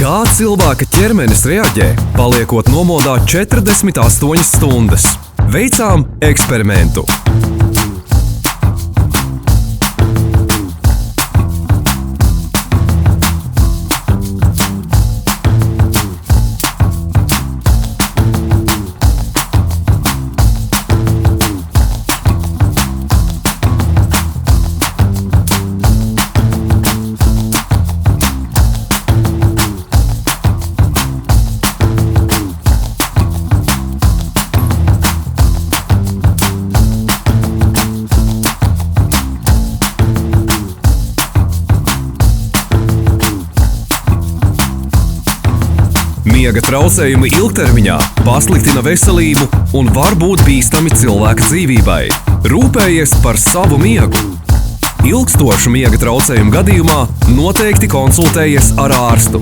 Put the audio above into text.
Kā cilvēka ķermenis reaģē, paliekot nomodā 48 stundas? Veicām eksperimentu. Miega traucējumi ilgtermiņā pasliktina veselību un var būt bīstami cilvēka dzīvībai. Rūpējies par savu miegu. Ilgstošu miega traucējumu gadījumā noteikti konsultējies ar ārstu.